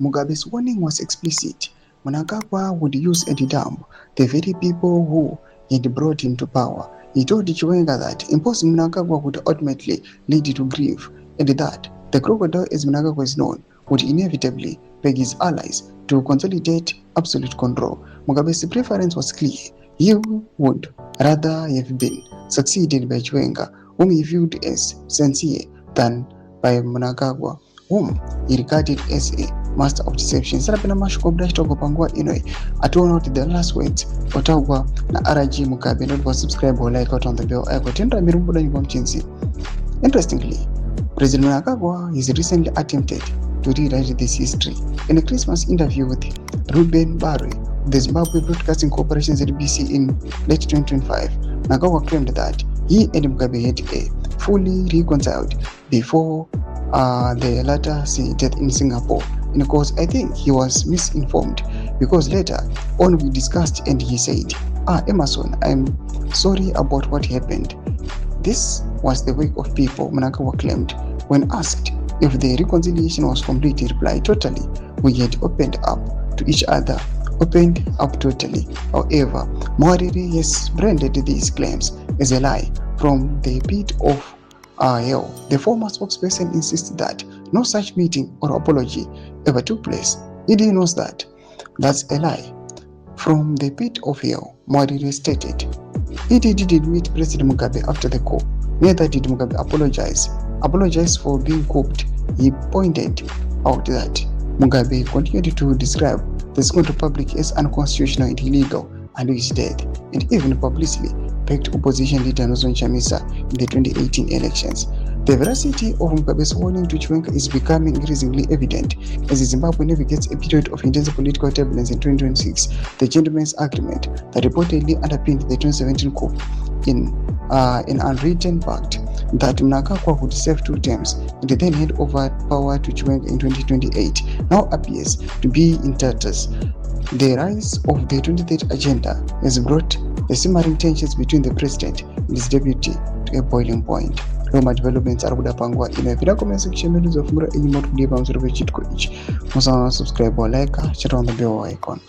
Mugabe's warning was explicit. Mnangagwa would use and dump the very people who had brought him to power. He told Chiwenga that imposing Mnangagwa would ultimately lead to grief, and that the crocodile, as Mnangagwa is known, would inevitably beg his allies to consolidate absolute control. Mugabe's preference was clear. He would rather have been succeeded by Chiwenga, whom he viewed as sincere, than by Mnangagwa, whom he regarded as a master of deception. Sarapena mashuko brush togo pangwa inoi. Atuona out the last words otagwa na RG Mugabe. Don't forget subscribe or like out on the bell icon. Tendra mirumbu na nyumba mchinsi. Interestingly, President Mnangagwa has recently attempted to rewrite this history. In a Christmas interview with Ruben Barre, the Zimbabwe Broadcasting Corporation ZBC in late 2025, Mnangagwa claimed that he and Mugabe had fully reconciled before the latter see death in Singapore. And of course, I think he was misinformed, because later on we discussed and he said, Emerson, I'm sorry about what happened. This was the work of people, Mnangagwa claimed. When asked if the reconciliation was complete, he replied, totally, we had opened up to each other, opened up totally. However, Mwariri has branded these claims as a lie from the pit of hell. The former spokesperson insists that no such meeting or apology ever took place. ED knows that. That's a lie from the pit of hell, Mwariri stated. ED didn't meet President Mugabe after the coup. Neither did Mugabe apologize for being cooped. He pointed out that Mugabe continued to describe the Second Republic as unconstitutional and illegal until his death, and even publicly backed opposition leader NelsoncHAMISA in the 2018 elections. The veracity of Mugabe's warning to Chiwenga is becoming increasingly evident as Zimbabwe navigates a period of intense political turbulence in 2026. The gentleman's agreement that reportedly underpinned the 2017 coup in an unwritten pact that Mnangagwa would serve 2 terms and then hand over power to Chiwenga in 2028 now appears to be in tatters. The rise of the 23rd agenda has brought the simmering tensions between the president and his deputy to a boiling point. Roma developments are pangwa in a comment section of Mura in Mot Subscribe or like, share on the bell icon.